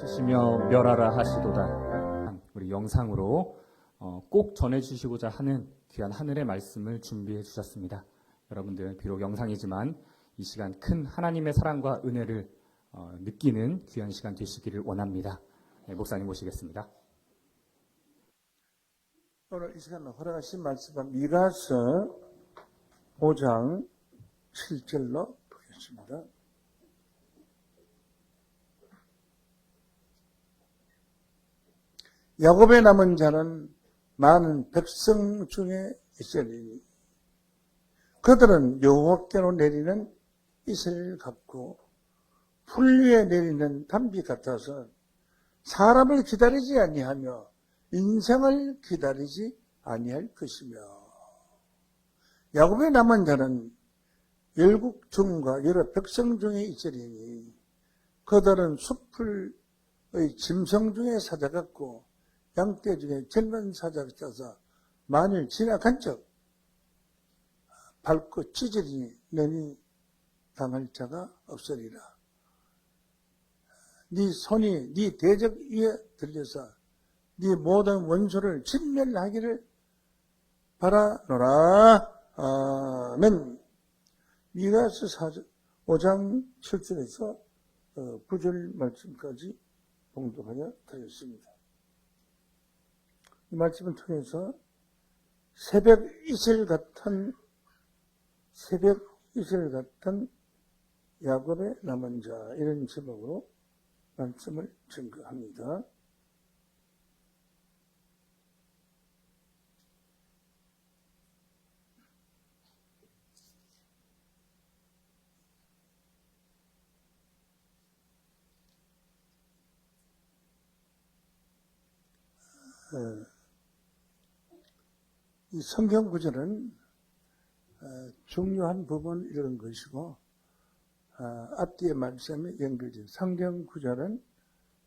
치시며 멸하라 하시도다. 우리 영상으로 꼭 전해주시고자 하는 귀한 하늘의 말씀을 준비해 주셨습니다. 여러분들 비록 영상이지만 이 시간 큰 하나님의 사랑과 은혜를 느끼는 귀한 시간 되시기를 원합니다. 네, 목사님 모시겠습니다. 오늘 이 시간 허락하신 말씀은 미가서 5장 7절로 보겠습니다. 야곱의 남은 자는 많은 백성 중에 있으리니 그들은 여호와께로 내리는 이슬 같고 풀 위에 내리는 단비 같아서 사람을 기다리지 아니하며 인생을 기다리지 아니할 것이며 야곱의 남은 자는 열국 중과 여러 백성 중에 있으리니 그들은 숲의 짐승 중에 사자 같고 양떼 중에 젊은 사자 같아서 만일 지나간 적 밟고 찢으리니 너니 당할 자가 없으리라. 네 손이 네 대적 위에 들려서 네 모든 원수를 진멸하기를 바라노라. 아멘. 미가서 5장 7절에서 9절 말씀까지 봉독하여 드렸습니다. 이 말씀을 통해서 새벽 이슬 같은 야곱의 남은 자, 이런 제목으로 말씀을 증거합니다. 이 성경 구절은 중요한 부분 이런 것이고 앞뒤의 말씀에 연결된 성경 구절은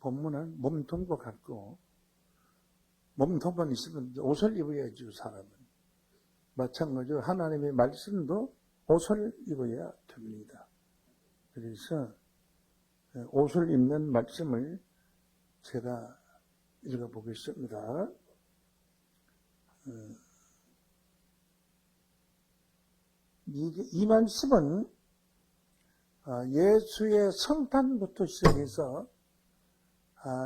본문은 몸통과 같고 몸통만 있으면 옷을 입어야죠. 사람은 마찬가지로 하나님의 말씀도 옷을 입어야 됩니다. 그래서 옷을 입는 말씀을 제가 읽어보겠습니다. 이 말씀은 예수의 성탄부터 시작해서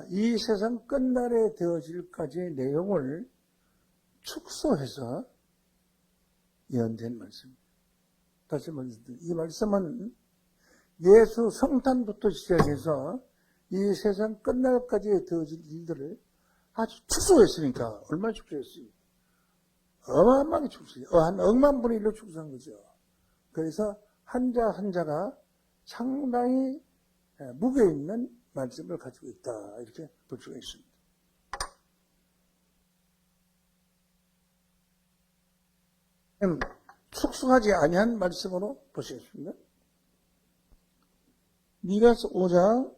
이 세상 끝날에 되어질까지의 내용을 축소해서 예언된 말씀입니다. 다시 말씀드립니다. 이 말씀은 예수 성탄부터 시작해서 이 세상 끝날까지 되어질 일들을 아주 축소했으니까 얼마나 축소했어요? 어마어마하게 축소해요. 한 억만 분의 1로 축소한 거죠. 그래서 한자 한자가 상당히 무게 있는 말씀을 가지고 있다, 이렇게 볼 수가 있습니다. 축소하지 아니한 말씀으로 보시겠습니다. 미가서 5장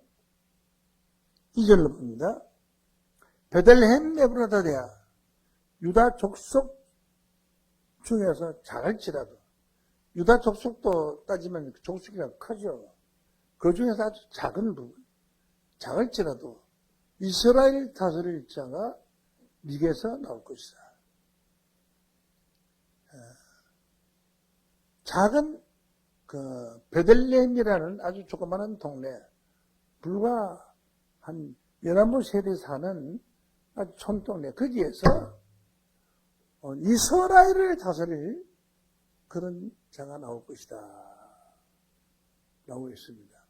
2절로 봅니다. 베들레헴 에브라다야 유다 족속 중에서 작을지라도, 유다 족속도 따지면 족속이가 크죠. 그 중에서 아주 작은 부분, 작을지라도 이스라엘 다스릴 자가 네게서 나올 것이다. 작은 베들레헴이라는 아주 조그마한 동네, 불과 한 연안부 세대 사는 아주 촌동네, 거기에서 이스라엘을 다스릴 그런 자가 나올 것이다 라고 했습니다.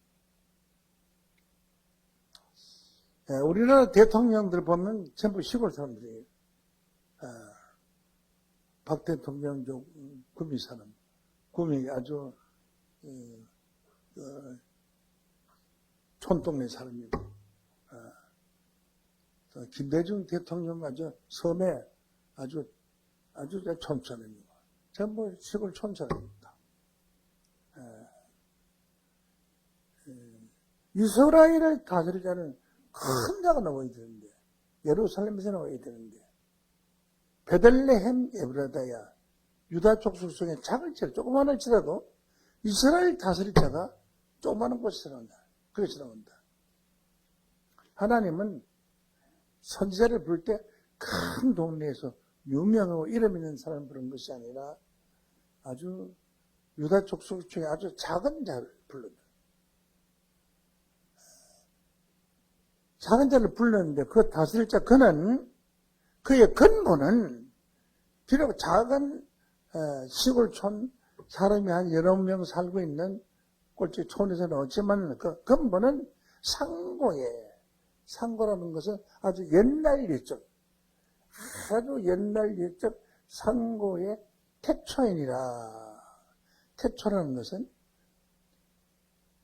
우리나라 대통령들 보면 전부 시골 사람들이에요. 박 대통령 구미 사람, 구미 아주 촌동네 사람이고, 김대중 대통령 아주 섬에 아주 촌사람이고, 전부 시골 촌사람입니다. 이스라엘을 다스리자는 큰 자가 나와야 되는데, 예루살렘에서 나와야 되는데, 베들레헴 에브라다야 유다 족속 중에 작을지라도, 조그만할지라도 이스라엘 다스릴 자가 조그마한 곳에서 나온다. 그래서 나온다. 하나님은 선지자를 부를 때 큰 동네에서 유명하고 이름 있는 사람을 부른 것이 아니라 아주 유다 족속 중에 아주 작은 자를 불렀다. 작은 자를 불렀는데 그 다스릴 자 그는 그의 근본은 비록 작은 시골촌 사람이 한 여러 명 살고 있는 꼴찌 촌에서는 없지만 그 근본은 상고라는 것은 아주 옛날 옛적 아주 옛날 옛적 상고의 태초이니라. 태초라는 것은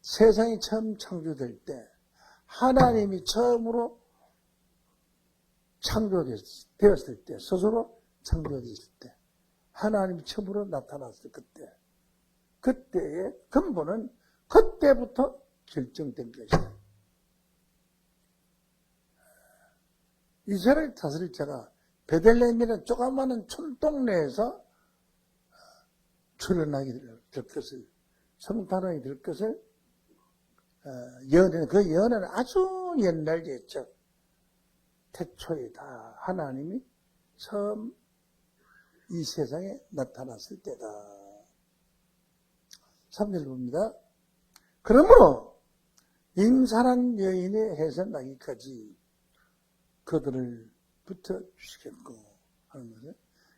세상이 처음 창조될 때 하나님이 처음으로 창조되었을 때, 스스로 창조됐을 때, 하나님이 처음으로 나타났을 그때의 근본은 그때부터 결정된 것이다. 이스라엘 다스릴 자가 베들레헴이라는 조그마한 촌동네에서 출현하게 될 것을, 성탄하게 될 것을 그 예언은 아주 옛날 옛적 태초이다. 하나님이 처음 이 세상에 나타났을 때다. 3절 봅니다. 그러므로 임산한 여인이 해산나기까지 그들을 붙여주시겠고 하는 것은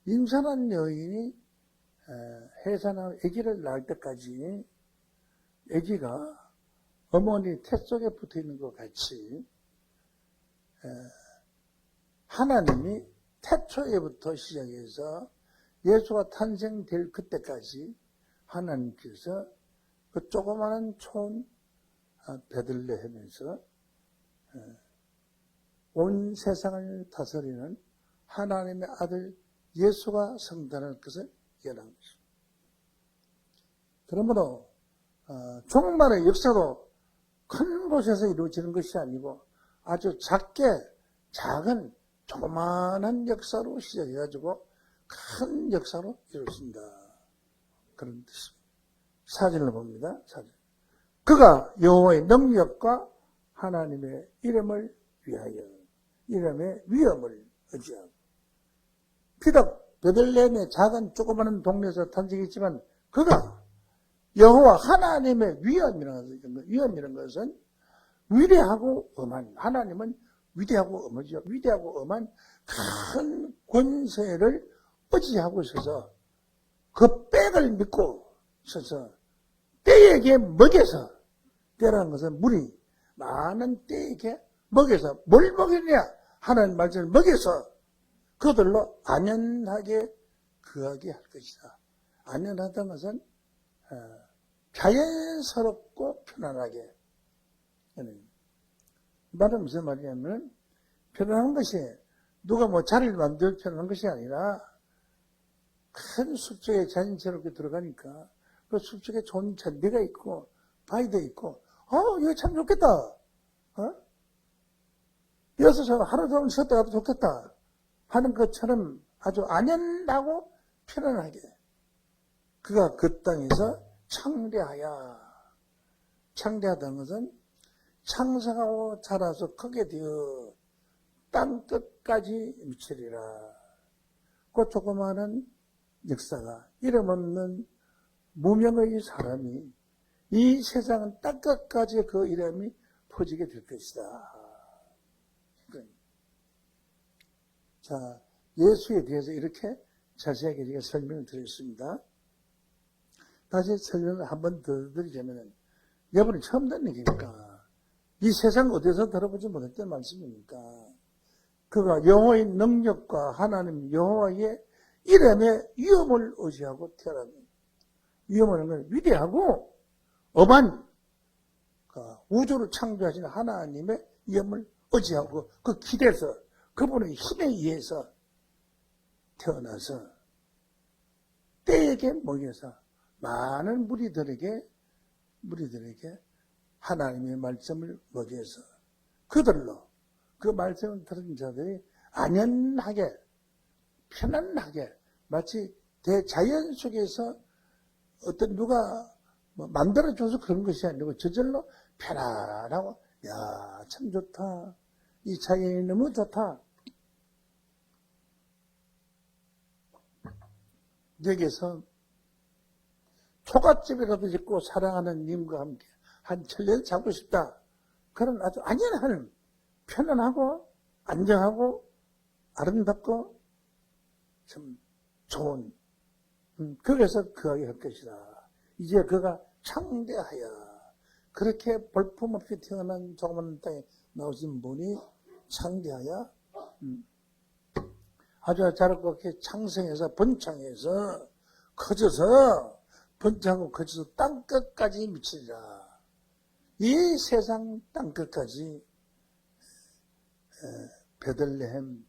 임산한 여인이 해산하고 아기를 낳을 때까지 아기가 어머니 태 속에 붙어있는 것 같이 하나님이 태초에부터 시작해서 예수가 탄생될 그때까지 하나님께서 그 조그마한 촌 베들레헴에서 온 세상을 다스리는 하나님의 아들 예수가 성탄할 것을 예언한 것입니다. 그러므로 종말의 역사도 큰 곳에서 이루어지는 것이 아니고 아주 작은 조그마한 역사로 시작해가지고 큰 역사로 이루어진다. 그런 뜻입니다. 사진을 봅니다. 사진. 그가 여호와의 능력과 하나님의 이름을 위하여 이름의 위엄을 의지하고 비록 베들레헴의 작은 조그마한 동네에서 탄생했지만 그가 여호와 하나님의 위엄이라는 것은 위대하고 엄한 하나님은 위대하고 엄하죠. 위대하고 엄한 큰 권세를 의지하고 있어서 그 백을 믿고 있어서 때에게 먹여서 때라는 것은 물이 많은 때에게 먹여서 뭘 먹이느냐 하나님 말씀을 먹여서 그들로 안연하게 거하게 할 것이다. 안연하다는 것은 자연스럽고 편안하게 말은 무슨 말이냐면 편안한 것이 누가 뭐 자리를 만들어 편안한 것이 아니라 큰 숲속에 자연스럽게 들어가니까 그 숲속에 좋은 잔디가 있고 바위도 있고 이거 참 좋겠다. 여기서 저 하루 종일 쉬었다 가도 좋겠다 하는 것처럼 아주 안연하고 편안하게 그가 그 땅에서 창대하다는 것은 창성하고 자라서 크게 되어 땅 끝까지 미치리라. 그 조그마한 역사가 이름 없는 무명의 사람이 이 세상은 땅 끝까지 그 이름이 퍼지게 될 것이다. 자, 예수에 대해서 이렇게 자세하게 제가 설명을 드렸습니다. 다시 설명을 한 번 더 드리자면 여러분이 처음 듣는 얘기니까 이 세상 어디서 들어보지 못했던 말씀이니까 그가 여호와의 능력과 하나님 여호와의 이름의 위엄을 의지하고 태어난 위엄이라는 건 위대하고 엄한 우주를 창조하신 하나님의 위엄을 의지하고 그 길에서 그분의 힘에 의해서 태어나서 때에게 먹여서 많은 무리들에게 하나님의 말씀을 먹여서 그들로 그 말씀을 들은 자들이 안연하게 편안하게 마치 대자연 속에서 어떤 누가 만들어줘서 그런 것이 아니고 저절로 편안하고 야 참 좋다 이 자연이 너무 좋다. 여기서 초가집이라도 짓고 사랑하는 님과 함께 한 천년 살고 싶다. 그런 아주 안연한, 편안하고 안정하고 아름답고 참 좋은, 그래서 그하게 할 것이다. 이제 그가 창대하여, 그렇게 볼품없이 태어난 조그만 땅에 나오신 분이 창대하여 아주 자라게 창성해서 번창해서 커져서 번창하고 커져서 땅끝까지 미치리라. 이 세상 땅끝까지 베들레헴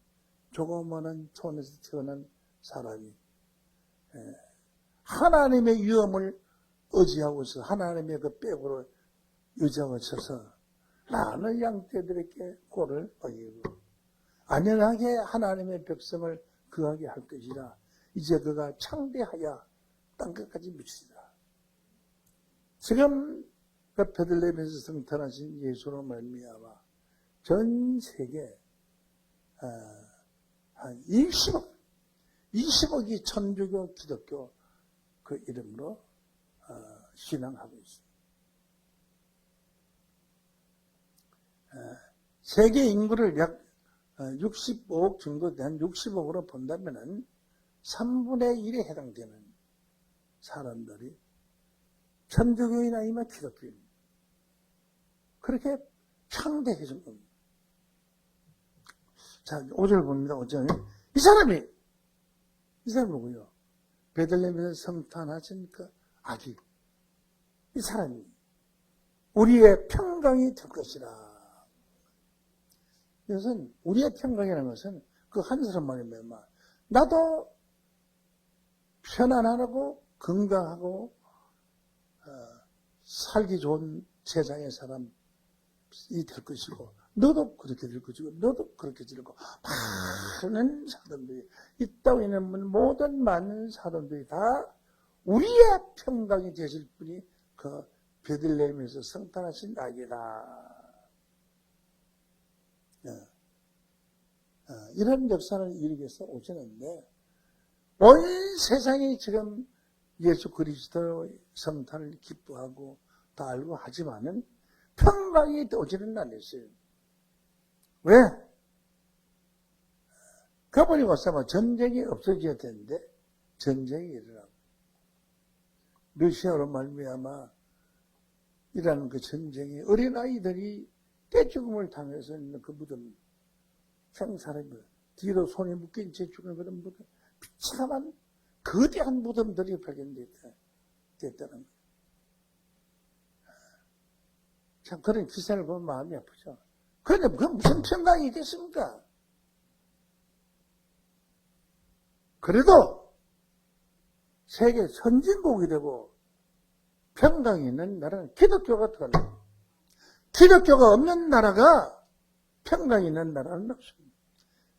조그마한 촌에서 태어난 사람이 하나님의 위엄을 의지하고서 하나님의 그 백으로 의지하고 있어서 많은 양떼들에게 꼴을 먹이고 안연하게 하나님의 백성을 거하게 할 것이라. 이제 그가 창대하여 땅끝까지 미치리라. 지금 그 베들레헴에서 성탄하신 예수로 말미암아 전 세계 한 20억이 천주교, 기독교 그 이름으로 신앙하고 있습니다. 세계 인구를 약 65억 정도 된 60억으로 본다면은 3분의 1에 해당되는 사람들이 천주교인 아니면 기독교인. 그렇게 창대해진 겁니다. 자, 5절 봅니다. 5절. 이 사람이 누구요? 베들레헴에서 성탄하신 그 아기. 이 사람이 우리의 평강이 될 것이라. 이것은 우리의 평강이라는 것은 그 한 사람만이 말이야. 나도 편안하고 건강하고 살기 좋은 세상의 사람이 될 것이고 너도 그렇게 될 것이고 너도 그렇게 될 거고 많은 사람들이 이 땅에 있는 모든 많은 사람들이 다 우리의 평강이 되실 분이 그 베들레헴에서 성탄하신 아기다. 이런 역사를 일으켜서 오시는데 온 세상이 지금 예수 그리스도의 성탄을 기뻐하고 다 알고 하지만은 평강이 오지는 않았어요. 왜? 그분이 왔으면 전쟁이 없어져야 되는데 전쟁이 일어나고 러시아로 말미암아 이라는 그 전쟁이 어린아이들이 떼죽음을 당해서 있는 그 무덤 생사람이 뒤로 손에 묶인 채 죽은 그런 무덤 비참한 거대한 무덤들이 발견됐다는 거예요. 참 그런 기사를 보면 마음이 아프죠. 그런데 그건 무슨 평강이 있겠습니까? 그래도 세계 선진국이 되고 평강이 있는 나라는 기독교가 들어간다. 기독교가 없는 나라가 평강이 있는 나라는 없습니다.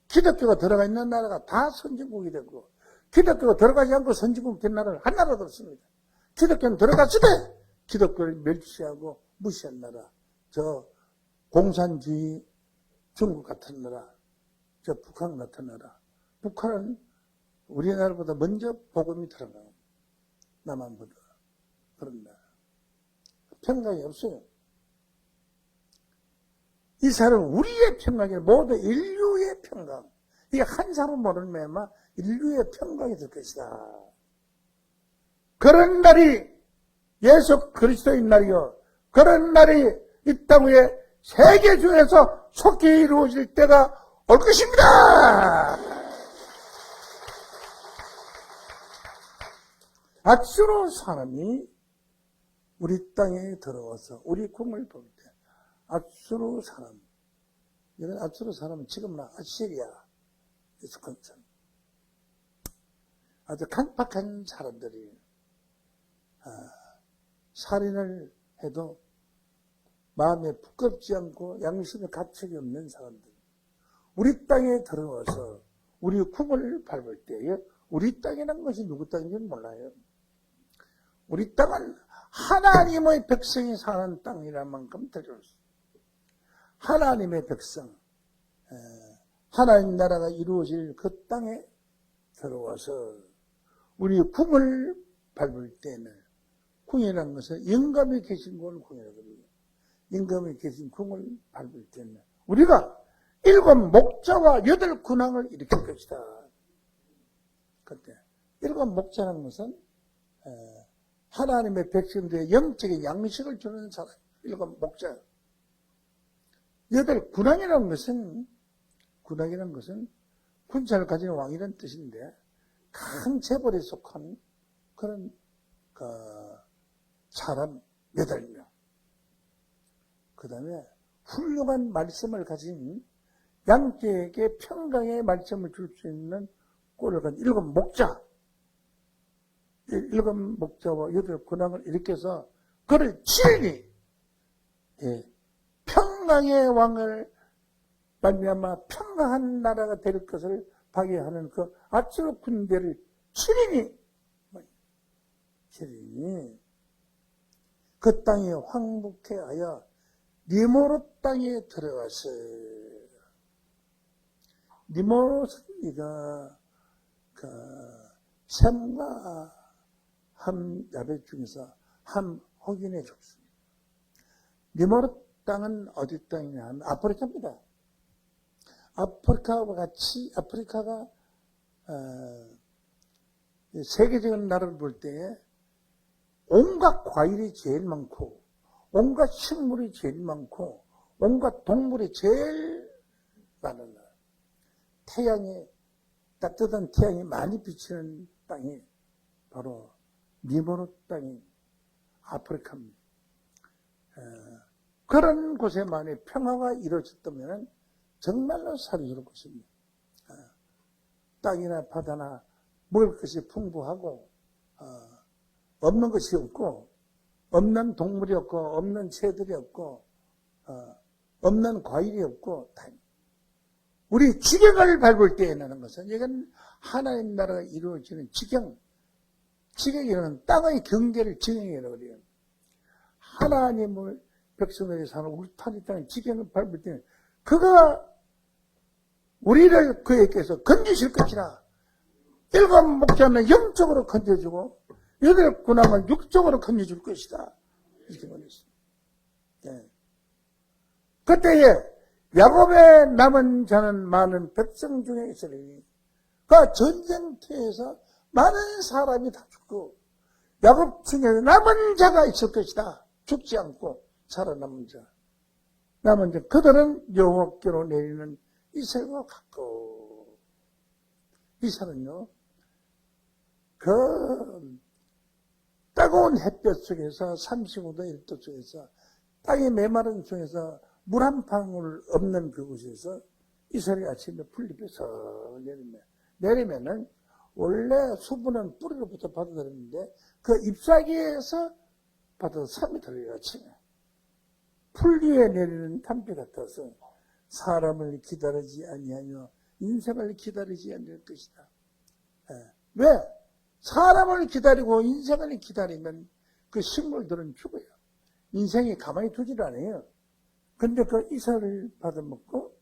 기독교가 들어가 있는 나라가 다 선진국이 되고 기독교가 들어가지 않고 선진국 된 나라는 한 나라도 없습니다. 기독교는 들어갔을 때 기독교를 멸시하고 무시한 나라, 저 공산주의 중국 같은 나라, 저 북한 같은 나라. 북한은 우리나라보다 먼저 복음이 들어가고 남한보다 그런 나라. 평강이 없어요. 이 사람은 우리의 평강이 모두 인류의 평강. 이게 한 사람 모르는 매마 인류의 평강이 될 것이다. 그런 날이 예수 그리스도의 날이요. 그런 날이 이 땅 위에 세계 중에서 속히 이루어질 때가 올 것입니다. 악수로 사람이 우리 땅에 들어와서 우리 궁을 볼 때 악수로 사람, 이런 악수로 사람은 지금은 아시리아 익숙한 사람, 아주 강팍한 사람들이 살인을 해도 마음에 부끄럽지 않고 양심에 가책이 없는 사람들, 우리 땅에 들어와서 우리 궁을 밟을 때에 우리 땅이라는 것이 누구 땅인지는 몰라요. 우리 땅은 하나님의 백성이 사는 땅이란 만큼 들어왔어요. 하나님의 백성, 하나님 나라가 이루어질 그 땅에 들어와서 우리 궁을 밟을 때는, 궁이라는 것은 영감이 계신 곳을 궁이라거든요. 영감이 계신 궁을 밟을 때는 우리가 7 목자와 8 군왕을 일으킬 것이다. 그때 7 목자라는 것은 하나님의 백성들의 영적인 양식을 주는 사람, 7 목자. 8 군왕이라는 것은 군사를 가진 왕이라는 뜻인데, 큰 재벌에 속한 그런 사람 8명. 그 다음에 훌륭한 말씀을 가진, 양떼에게 평강의 말씀을 줄 수 있는 꼴을 가진 7 목자. 7 목자와 8 군왕을 일으켜서 그를 친히 평강의 왕을 말미암아 평강한 나라가 될 것을 파괴하는 그 아수르 군대를 친히 그 땅에 황복해 하여 니모롯 땅에 들어가서, 니모롯은 이가 셈과 함 야벳 중에서 함 혹인의 족수입니다. 니모롯 땅은 어디 땅이냐 하면 아프리카입니다. 아프리카와 같이, 아프리카가 세계적인 나라를 볼 때 온갖 과일이 제일 많고, 온갖 식물이 제일 많고, 온갖 동물이 제일 많은 나라. 따뜻한 태양이 많이 비치는 땅이 바로 니모롯 땅인 아프리카입니다. 그런 곳에만이 평화가 이루어졌다면 정말로 사랑스러울 것입니다. 땅이나 바다나 먹을 것이 풍부하고, 없는 것이 없고, 없는 동물이 없고, 없는 새들이 없고, 없는 과일이 없고, 우리 지경을 밟을 때에 나는 것은, 이건 하나님 나라가 이루어지는 지경이라는 땅의 경계를 지경이라고 그래요. 하나님을 백성들이 사는 울타리 땅의 지경을 밟을 때는 그가 우리를 그에게서 건지실 것이라. 7 목자는 영적으로 건져주고 8 군왕은 육적으로 건져줄 것이다. 이렇게 말했습니다. 네. 그때에 야곱의 남은 자는 많은 백성 중에 있으리니, 그 전쟁터에서 많은 사람이 다 죽고 야곱 중에 남은 자가 있을 것이다. 죽지 않고 살아남은 자. 남은 자, 그들은 여호와께로 내리는 이슬과 같고, 이슬은요, 그 따가운 햇볕 속에서 35도 1도 속에서 땅이 메마른 속에서 물 한 방울 없는 그곳에서 이슬이 아침에 풀잎에서 내리면은 원래 수분은 뿌리로부터 받아들였는데 그 잎사귀에서 받아서 삶이 들어요. 아침에 풀 위에 내리는 담비 같아서 사람을 기다리지 아니하며 인생을 기다리지 않을 것이다. 왜? 사람을 기다리고 인생을 기다리면 그 식물들은 죽어요. 인생이 가만히 두질 않아요. 근데 그 이삭을 받아먹고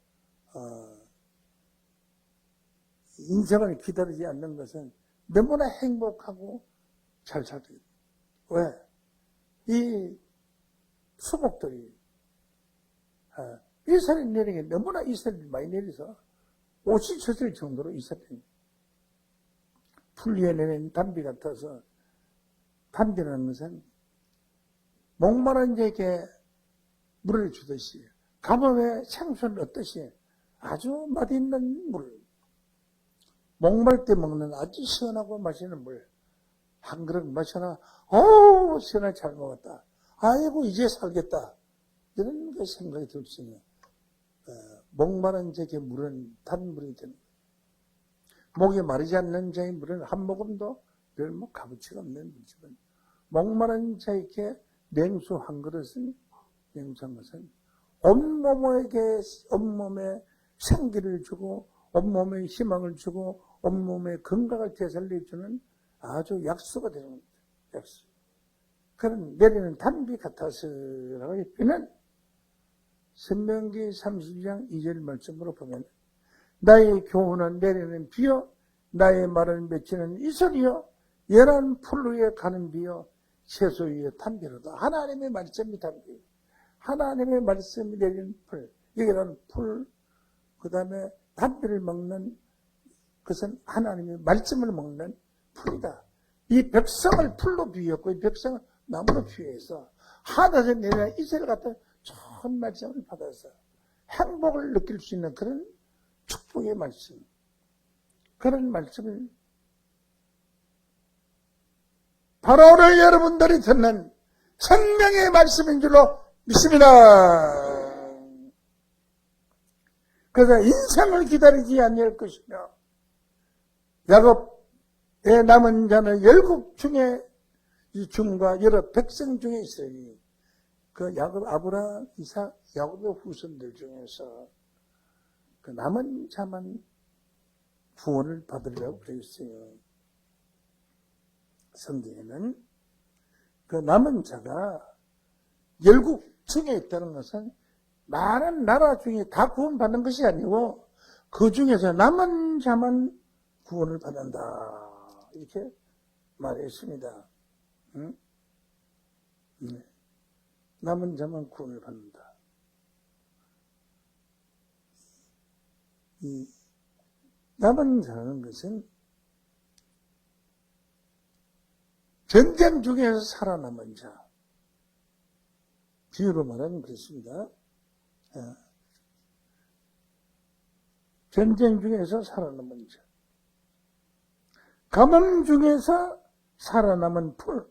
인생을 기다리지 않는 것은 너무나 행복하고 잘 살게 돼요. 왜? 이 수목들이 이슬이 내리게 너무나 이슬이 많이 내려서 옷이 젖을 정도로 이슬이 풀 위에 내린 담비 같아서, 담비라는 것은 목마른 자에게 물을 주듯이 가뭄에 생수를 얻듯이 아주 맛있는 물, 목말 때 먹는 아주 시원하고 맛있는 물 한 그릇 마셔나 어우 시원하게 잘 먹었다, 아이고 이제 살겠다, 이런 그 생각이 들 수 있는 목마른 자에게 물은 단물이 되는 거예요. 목이 마르지 않는 자의 물은 한 모금도 별 뭐 값어치가 없는 물이지만, 목마른 자에게 냉수 한 그릇은, 냉수한 것은 온몸에 생기를 주고 온몸에 희망을 주고 온몸에 건강을 되살려주는 아주 약수가 되는 겁니다. 약수. 그런 내리는 담비 같아서라고 했으면 신명기 32장 2절 말씀으로 보면 나의 교훈은 내리는 비요 나의 말은 맺히는 이슬이요 연한 풀 위에 가는 비요 채소 위에 담비로다. 하나님의 말씀이 담비, 하나님의 말씀이 내리는 풀, 여기는 풀, 그 다음에 담비를 먹는 그것은 하나님의 말씀을 먹는 풀이다. 이 백성을 풀로 비유했고 이 백성을 나무로 비유해서 하늘에서 내리는 이슬 같은 좋은 말씀을 받아서 행복을 느낄 수 있는 그런 축복의 말씀, 그런 말씀을 바로 오늘 여러분들이 듣는 생명의 말씀인 줄로 믿습니다. 그래서 인생을 기다리지 아니할 것이며 야곱의 남은 자는 열국 중에 이 중과 여러 백성 중에 있으니 그 야곱, 아브라함, 이삭, 야곱의 후손들 중에서 그 남은 자만 구원을 받으려고 되어 있어요. 성경에는 그 남은 자가 열국 중에 있다는 것은 많은 나라 중에 다 구원받는 것이 아니고 그 중에서 남은 자만 구원을 받는다. 이렇게 말했습니다. 응? 네. 남은 자만 구원을 받는다. 이 남은 자라는 것은 전쟁 중에서 살아남은 자. 비유로 말하면 그렇습니다. 전쟁 중에서 살아남은 자. 가뭄 중에서 살아남은 풀.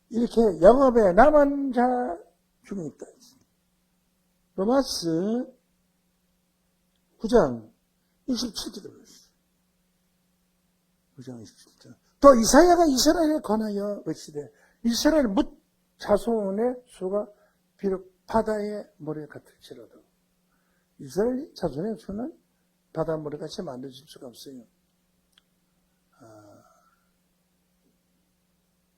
이렇게 영업에 남은 자 중에 있다. 로마스 9장 27절에 보셨어요. 9장 27절. 또 이사야가 이스라엘에 관하여 외치되 이스라엘 뭇 자손의 수가 비록 바다의 모래 같을지라도 이스라엘 자손의 수는 바다 모래같이 만들어질 수가 없어요.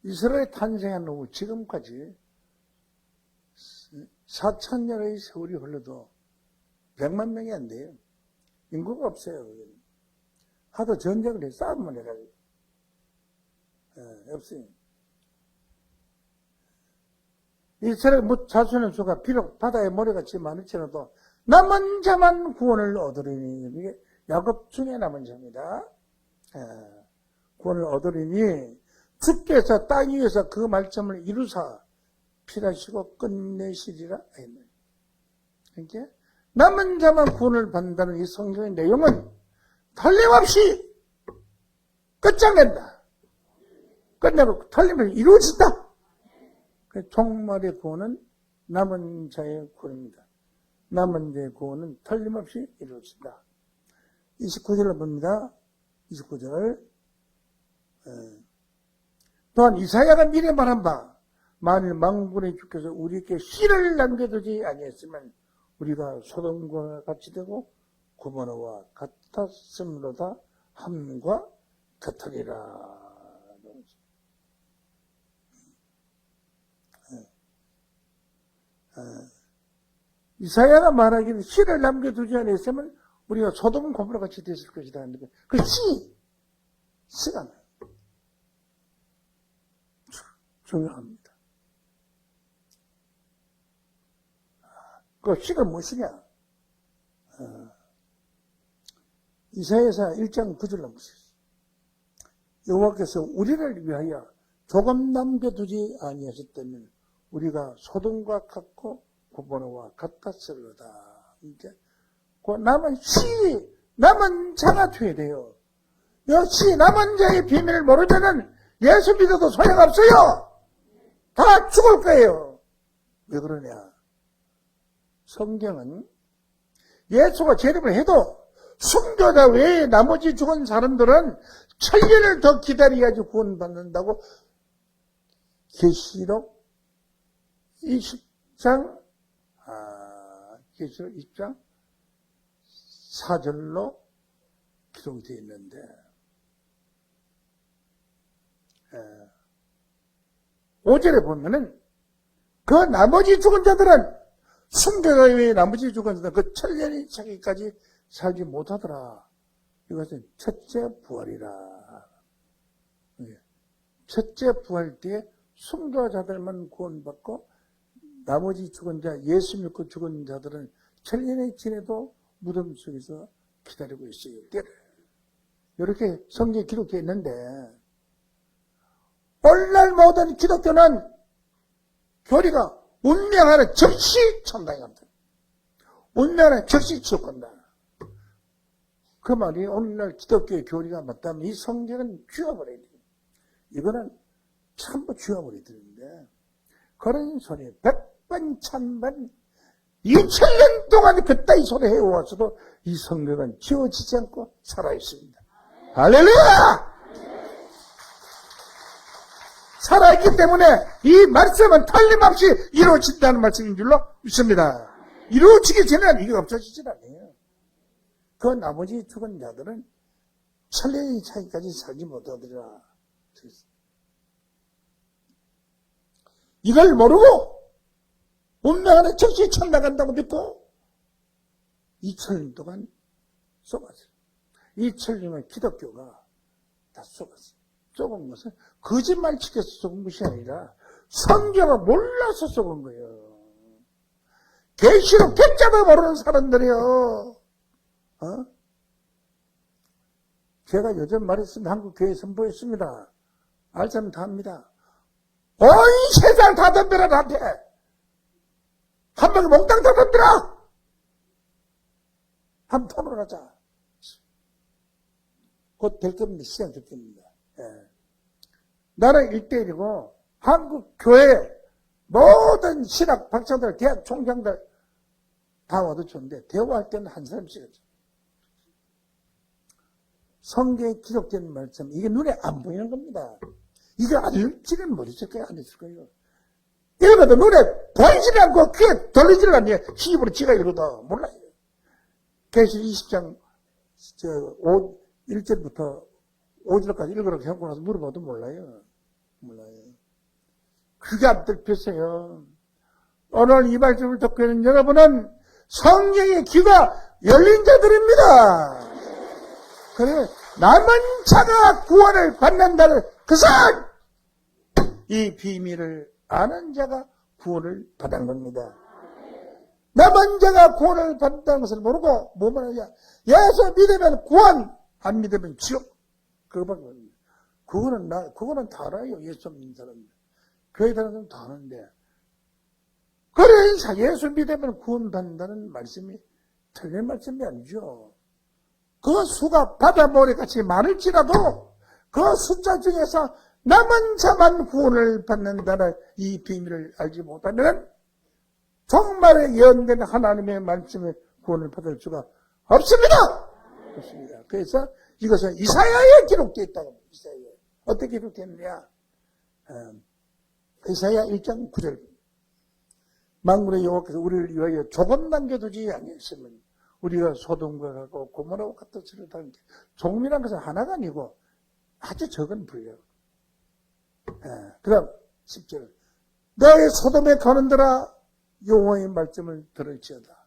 이스라엘 탄생한 후 지금까지 4,000년의 세월이 흘러도 100만 명이 안 돼요. 인구가 없어요. 하도 전쟁을 해 싸움만 해가지고 없어요. 이스라엘 자손의 수가 비록 바다의 모래같이 많을지라도 남은 자만 구원을 얻으리니 이게 야곱 중에 남은 자입니다. 구원을 얻으리니 주께서 땅 위에서 그 말씀을 이루사 필하시고 끝내시리라. 그러니까 남은 자만 구원을 받는다는 이 성경의 내용은 틀림없이 끝장낸다. 끝내고 틀림없이 이루어진다. 종말의 구원은 남은 자의 구원입니다. 남은 자의 구원은 틀림없이 이루어진다. 29절을 봅니다. 29절. 또한 이사야가 미리 말한 바 만일 만군의 주께서 우리에게 씨를 남겨두지 아니했으면 우리가 소돔과 같이 되고 고모노와 같았음로다 함과 같으리라. 이사야가 말하기를 씨를 남겨두지 아니했으면 우리가 소돔 고모노 같이 됐을 것이다 하는데 그 씨가 중요합니다. 그 씨가 무엇이냐? 이사야서 1장 9절로 보세요. 여호와께서 우리를 위하여 조금 남겨두지 아니하셨다면 우리가 소돔과 같고 고모노와 같았으리로다. 이제 그 남은 자가 돼야 돼요. 역시 남은 자의 비밀을 모르면은 예수 믿어도 소용없어요. 다 죽을 거예요. 왜 그러냐? 성경은 예수가 재림을 해도 순교자 외에 나머지 죽은 사람들은 1000년을 더 기다려야지 구원받는다고 계시록 20장 4절로 기록이 되어 있는데 5절에 보면은 그 나머지 죽은 자들은 순교가 왜 나머지 죽었는데 그 천년이 차기까지 살지 못하더라. 이것은 첫째 부활이라. 첫째 부활 때에 순교자들만 구원받고 나머지 죽은 자, 예수 믿고 죽은 자들은 천년이 지내도 무덤 속에서 기다리고 있어요. 이렇게 성경에 기록되어 있는데 오늘날 모든 기독교는 교리가 운명하는 즉시 천당에 간다. 운명하는 즉시 지옥 간다. 그 말이 오늘날 기독교의 교리가 맞다면 이 성경은 쥐어버려야 돼요. 이거는 전부 쥐어버려야 되는데 그런 소리 100번 1000번 2000년 동안 그따위 소리 해왔어도 이 성경은 지워지지 않고 살아있습니다. 할렐루야! 살아있기 때문에 이 말씀은 틀림없이 이루어진다는 말씀인 줄로 믿습니다. 이루어지기 전에는 이게 없어지질 않아요. 그 나머지 죽은 자들은 천년의 차이까지 살지 못하더라. 이걸 모르고 운명하는 즉시 천나간다고 믿고 2000년 동안 속았어요. 2000년은 기독교가 다 속았어요. 속은 것은 거짓말 치켜서 속은 것이 아니라 성경을 몰라서 속은 거예요. 계시록 개자도 모르는 사람들이요. 제가 요즘 말했으면 한국 교회 선포했습니다. 알 사람 다 합니다. 온 세상 다 덤벼라 나한테. 한 명이 몽땅 다 덤벼라. 한번 토론하자. 곧 될 겁니다. 시간 될 겁니다. 예. 나라 1대1이고 한국 교회 모든 신학 박사들, 대학 총장들 다 와도 좋은데 대화할 때는 한 사람씩 하죠. 성경에 기록된 말씀 이게 눈에 안 보이는 겁니다. 이거 알지는 모르실 거예요. 안 했을 거예요. 읽어도 눈에 보이지 않고 귀에 들리지를 않네요. 힘으로 지가 읽어도 몰라요. 계시록 20장 1절부터 5절까지 읽으라고 해놓고 나서 물어봐도 몰라요. 그게 안 들켰어요. 오늘 이 말씀을 듣고 있는 여러분은 성령의 귀가 열린 자들입니다. 그래 남은 자가 구원을 받는다는 것은 이 비밀을 아는 자가 구원을 받은 겁니다. 남은 자가 구원을 받는다는 것을 모르고 뭐만 하냐. 예수 믿으면 구원, 안 믿으면 지옥. 그거밖에 없습니다. 그거는 다 알아요. 예수 믿는 사람들. 교회 다니는 사람 다 아는데. 그래서 예수 믿으면 구원 받는다는 말씀이 틀린 말씀이 아니죠. 그 수가 바다모래같이 많을지라도 그 숫자 중에서 남은 자만 구원을 받는다는 이 비밀을 알지 못하면 정말의 예언된 하나님의 말씀에 구원을 받을 수가 없습니다. 없습니다. 그래서 이것은 이사야에 기록되어 있다고 합니다. 이사야에. 어떻게 기록되느냐? 이사야 1장 9절. 만군의 여호와께서 우리를 위하여 조금 남겨두지 아니했으면 우리가 소돔과 같고 고모라와 같은 죄를 당한 게 종밀한 것은 하나가 아니고 아주 적은 부예요. 그 다음 10절. 너의 소돔에 가는더라 여호와의 말씀을 들을지어다.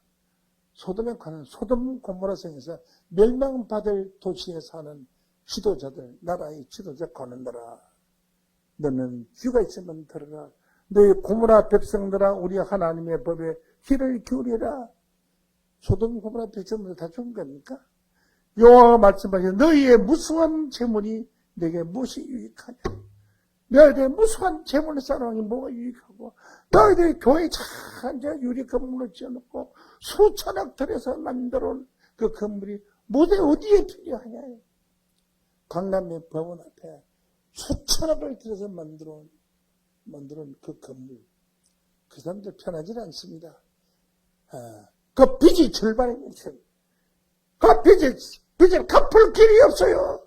소돔에 가는 소돔 고모라 성에서 멸망받을 도시에 사는 지도자들, 나라의 지도자 가는더라. 너는 귀가 있으면 들어라. 너희 고모라 백성들아 우리 하나님의 법에 귀를 기울여라. 소돔 고모라 백성들 다 좋은 겁니까? 여호와가 말씀하시되 너희의 무수한 재물이 내게 무엇이 유익하냐? 너희들의 무수한 재물을 쌓아놓은 게 뭐가 유익하고 너희들이 교회 잘 유리 건물을 지어놓고 수천억 들여서 만들어온 그 건물이 모두 어디에 필요하냐? 강남의 법원 앞에 수천억을 들여서 만들어온 그 건물. 그 사람들 편하지 않습니다. 그 빚이 절반입니다. 그 빚을 갚을 길이 없어요.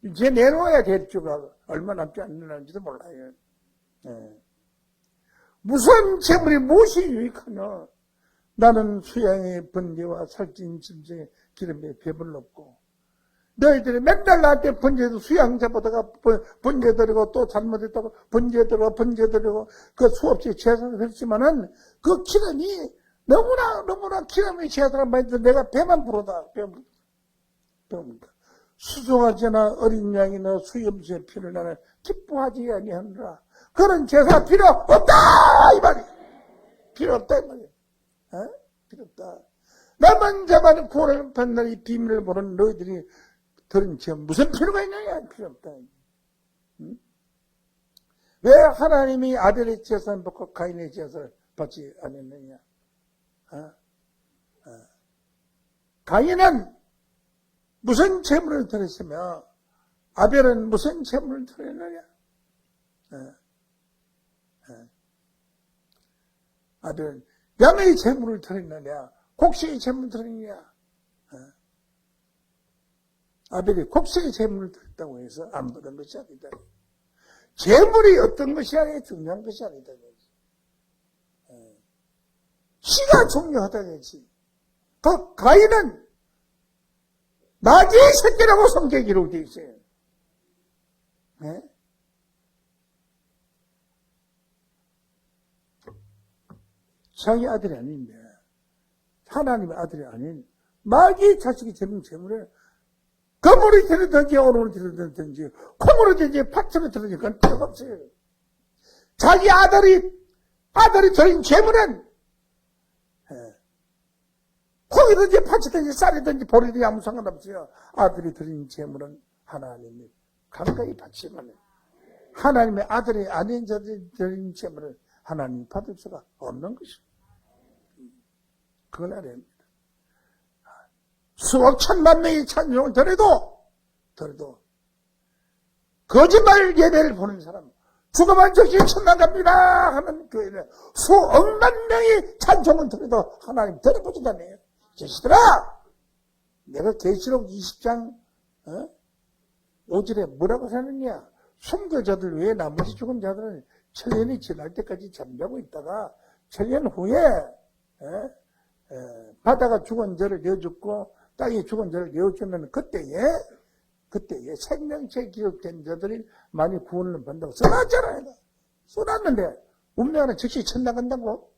이제 내놓아야 될 주가 얼마 남지 않는지도 몰라요. 무슨 재물이 무엇이 유익하냐? 나는 수양의 번개와 살찐 짐승의 기름에 배불렀고 너희들이 맨날 나한테 번제도 수양자보다가 번제드리고 또 잘못했다고 번제드리고 그 수없이 제사를 했지만은 그 기름이 너무나 기름이 제사를 많이 들어 내가 배만 부르다. 수송아지나 어린 양이나 수염수의 피를 나는 기뻐하지 아니하느라 그런 제사 필요 없다 이 말이야. 필요 없다 이 말이야. 필요 없다. 나만 자만 구원을 받는 이 비밀을 모르는 너희들이 들은 죄 무슨 필요가 있느냐? 필요 없다. 응? 왜 하나님이 아벨의 제사를 받고 가인의 제사를 받지 않았느냐? 가인은 무슨 제물을 드렸으며 아벨은 무슨 제물을 드렸느냐? 아벨은 양의 제물을 드렸느냐? 곡식의 제물을 드렸느냐? 아벨이 곡식의 제물을 드렸다고 해서 안 받은 것이 아니다. 제물이 어떤 것이 아니라 중요한 것이 아니다. 씨가 중요하다 그랬지. 그 가인은 나귀의 새끼라고 성경에 기록되어 있어요. 네? 자기 아들이 아닌데 하나님의 아들이 아닌 나귀의 자식이 되는 제물에 거물이 들었든지 오름을 들었든지 콩으로 들든지 팥으로 들든지 그건 필요가 없어요. 자기 아들이 드린 제물은 콩이든지 팥이든지 쌀이든지 보리든지 아무 상관없어요. 아들이 드린 제물은 하나님이 간간히 받지만 하나님의 아들이 아닌 자들이 드린 제물을 하나님이 받을 수가 없는 것입니다. 그걸 알아야 합니다. 수억 천만 명이 찬송을 드려도 거짓말 예배를 보는 사람 죽으면 즉시 천당 갑니다 하는 교회는 수억만 명이 찬송을 드려도 하나님 들어보지도 않아요. 계시더라. 내가 계시록 20장 5절에 뭐라고 하느냐. 순교자들 외에 나머지 죽은 자들은 천년이 지날 때까지 잠자고 있다가 천년 후에 바다가 죽은 자를 내어줬고 땅이 죽은 자를 내어주면 그때에 생명체 기록된 자들이 많이 구원을 받는다고 써놨잖아요. 써놨는데 운명은 즉시 천당 간다고.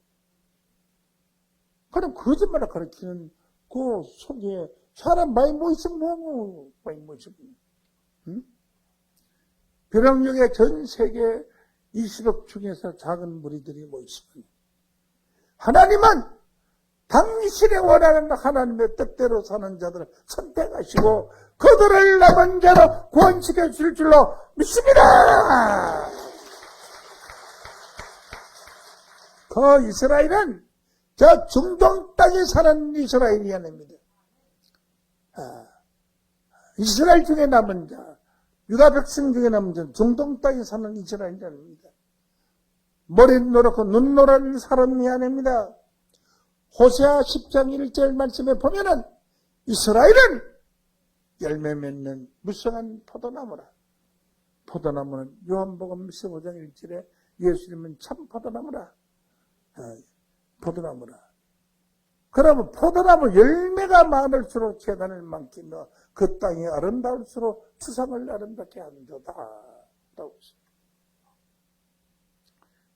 그럼 거짓말을 가르치는 그 속에 사람 많이 모이시면 뭐고 많이 모이시면 벼랑역에 전 세계 20억 중에서 작은 무리들이 모이시면 하나님은 당신의 원하는 하나님의 뜻대로 사는 자들을 선택하시고 그들을 남은 자로 구원시켜 줄 줄로 믿습니다. 그 이스라엘은 저 중동 땅에 사는 이스라엘이 아닙니다. 이스라엘 중에 남은 자, 유다 백성 중에 남은 자, 중동 땅에 사는 이스라엘이 아닙니다. 머리 노랗고 눈 노란 사람이 아닙니다. 호세아 10장 1절 말씀에 보면은 이스라엘은 열매 맺는 무성한 포도나무라. 포도나무는 요한복음 15장 1절에 예수님은 참 포도나무라. 포도나무라. 그러면 포도나무 열매가 많을수록 재단을 많기며 그 땅이 아름다울수록 추상을 아름답게 한도다.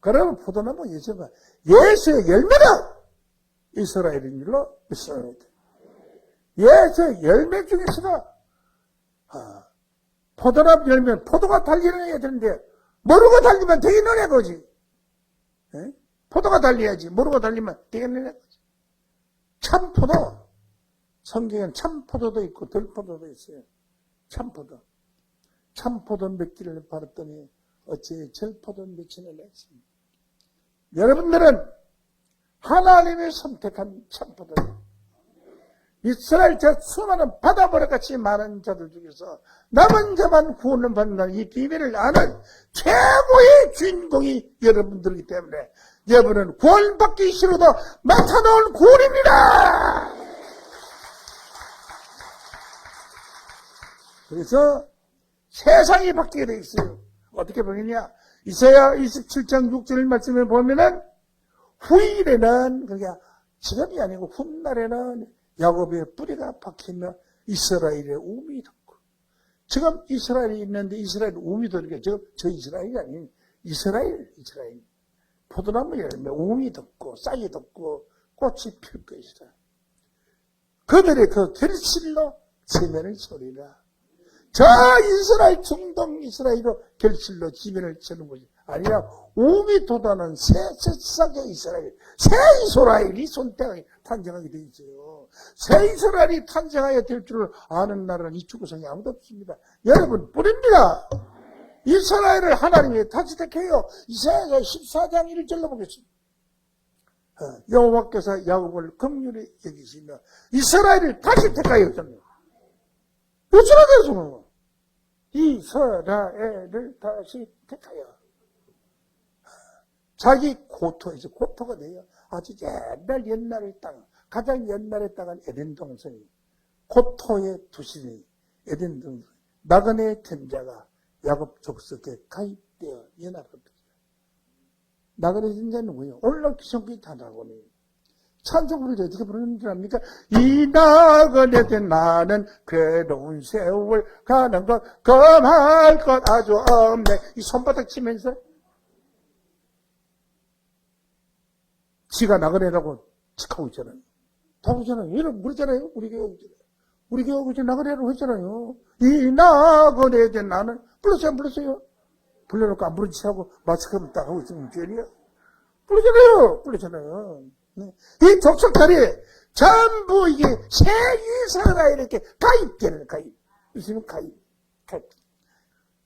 그러면 포도나무 예수의 열매가 이스라엘인 줄로 믿어야 돼. 예수의 열매 중에서도 포도나무 열매, 포도가 달리는 애들인데 모르고 달리면 되겠느냐 거지. 포도가 달려야지. 모르고 달리면 되겠느냐 거지. 참포도, 성경엔 참포도도 있고 들포도도 있어요. 참포도. 참포도 몇 개를 바랐더니 어찌 절포도 몇천을 냈습니다. 여러분들은 하나님이 선택한 참포도예요. 이스라엘 저 수많은 바다보라같이 많은 자들 중에서 남은 자만 구원을 받는다는 이 비밀을 아는 최고의 주인공이 여러분들이기 때문에 여러분은 구원받기 싫어도 맡아놓은 구원입니다. 그래서 세상이 바뀌게 돼 있어요. 어떻게 보느냐? 이사야 27장 6절 말씀에 보면은 후일에는 그러니까 지금이 아니고 훗날에는 야곱의 뿌리가 박히며 이스라엘의 우음이 돋고 지금 이스라엘이 있는데 이스라엘 우미 들게 저 이스라엘이 아닌 이스라엘. 포도나무 열매 우미 덮고 싹이 덮고 꽃이 필 것이다. 그들의 그 결실로 지면을 소리라. 저 이스라엘 중동 이스라엘로 결실로 지면을 치는 것이 아니라 우미 돋아는 새 새싹의 이스라엘, 새 이스라엘이 손등에 탄생하게 되어 있어요. 새 이스라엘이 탄생하게 될 줄을 아는 나라는 이 주구성에 아무도 없습니다. 여러분 뿌립니다. 이스라엘을 하나님이 다시 택해요. 이사야 14장 1절로 보겠습니다. 여호와께서 야곱을 긍휼히 여기시며 이스라엘을 다시 택하여 줍니다. 이스라엘에서 이스라엘을 다시 택하여 자기 고토에서 고토가 돼요. 아주 옛날의 땅, 가장 옛날의 땅은 에덴 동산이 고토에 두시니 에덴 동산 나그네 ten자가 야곱 족속에 가입되어 연합합니다. 나그네 ten자는 뭐예요? 오늘날 기성비 다나고니 찬송을 어떻게 부르는 줄 압니까? 이 나그네 된 나는 괴로운 세월 가는 것 금할 것 아주 없네. 이 손바닥 치면서 지가 나그네라고 칙하고 있잖아요. 다 오잖아요. 이런 그러잖아요. 우리 교회 나그네라고 했잖아요. 이 나그네 된 나는 불렀어요, 안 불렀어요? 불러놓고 안 부른 척하고 마스크를 딱 하고 있으면 죄리야. 불렀잖아요. 네. 이 족속들이 전부 이게 새 이스라엘에게 가입되는 가입. 있으면 가입.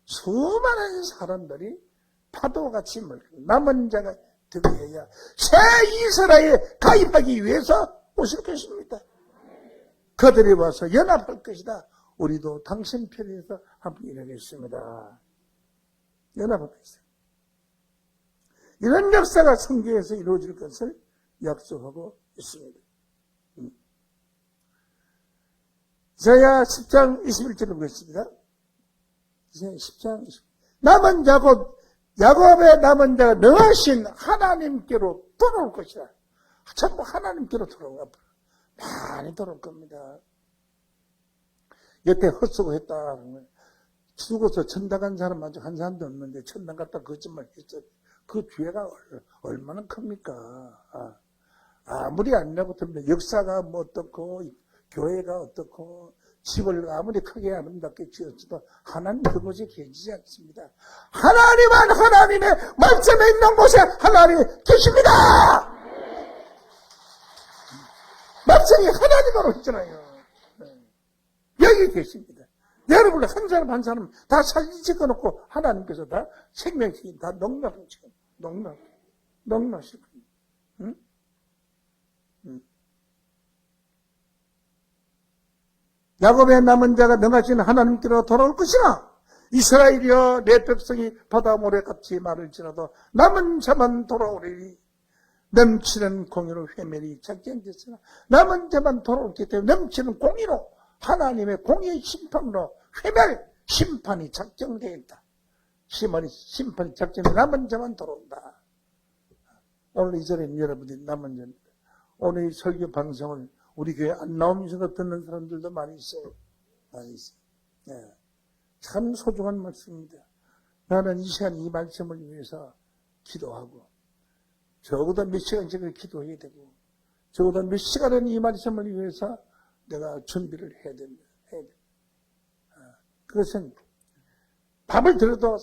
수많은 사람들이 파도같이 남은 자가 득해야 새 이스라엘에 가입하기 위해서 오실 것입니다. 그들이 와서 연합할 것이다. 우리도 당신 편에서 한번 일하겠습니다. 연합할 것이다. 이런 역사가 성경에서 이루어질 것을 약속하고 있습니다. 이사야 10장 21절을 보겠습니다. 이사야 10장 21절. 남은 야곱의 남은 자가 능하신 하나님께로 돌아올 것이다. 전부 하나님께로 돌아오가 많이 돌아올 겁니다. 여태 헛수고했다. 죽어서 천당 간 사람 아직 한 사람도 없는데 천당 갔다 거짓말 했어. 그 죄가 얼마나 큽니까? 아무리 아니라고 들으면 역사가 뭐 어떻고 교회가 어떻고 집을 아무리 크게 아름답게 지었어도 하나님 그곳에 계시지 않습니다. 하나님은 하나님의 말씀에 있는 곳에 하나님이 계십니다. 말씀이 하나님으로 있잖아요. 여기 계십니다. 여러분 한 사람 한 사람 다 사진 찍어놓고 하나님께서 다 생명시킨 다 농락하시고 농락하시고 응? 야곱의 남은 자가 능하신 하나님께로 돌아올 것이나 이스라엘이여 내 백성이 바다 모래같이 마를지라도 남은 자만 돌아오리니 넘치는 공의로 회면이 작정됐으나 남은 자만 돌아오기 때문에 넘치는 공의로 하나님의 공의의 심판으로 회멸 심판이 작정되어 있다. 심판이 작정돼 남은 자만 돌아온다. 오늘 이 자리는 여러분들이 남은 자입니다. 오늘 이 설교 방송을 우리 교회 안 나오면서 듣는 사람들도 많이 있어요. 네. 참 소중한 말씀입니다. 나는 이 시간 이 말씀을 위해서 기도하고 적어도 몇 시간씩을 기도해야 되고 적어도 몇 시간은 이 말씀을 위해서 내가 준비를 해야 됩니다. 그것은 밥을 들어도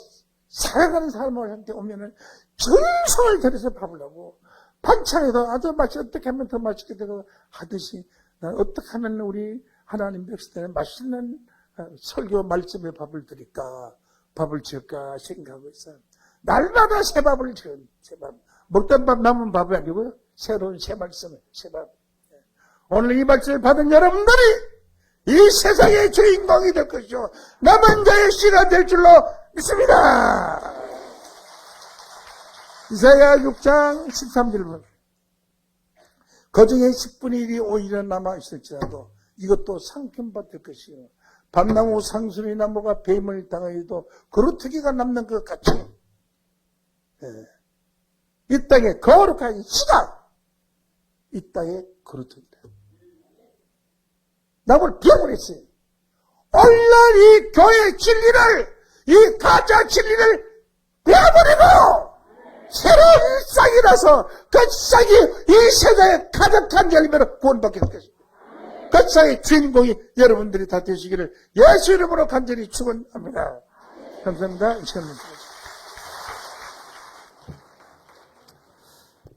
살아가는 사람한테 오면은 정성을 들여서 밥을 하고 반찬에도 아주 어떻게 하면 더 맛있게 되고 하듯이 난 어떻게 하면 우리 하나님 백성들은 맛있는 설교 말씀에 밥을 드릴까 밥을 지을까 생각하고 있어요. 날마다 새 밥을 지어요. 새 밥. 먹던 밥 남은 밥이 아니고요. 새로운 새 말씀을 새 밥. 오늘 이 말씀을 받은 여러분들이 이 세상의 주인공이 될 것이요 남은 자의 씨가 될 줄로 믿습니다. 이사야 6장 13절 보면 그 중에 10분의 1이 오히려 남아있을지라도 이것도 상품받을 것이요 밤나무 상수리 나무가 뱀을 당하여도 그루터기가 남는 것 같이 이 땅에 거룩한 씨가 이 땅에 그루터기다. 나무를 비워버렸어요. 오늘날 이 교회 진리를, 이 가짜 진리를 베어버리고 새로운 싹이라서 그 싹이 이 세상에 가득한 열매로 구원받게 되겠습니다. 그 싹의 주인공이 여러분들이 다 되시기를 예수 이름으로 간절히 축원합니다. 감사합니다. 이 시간입니다.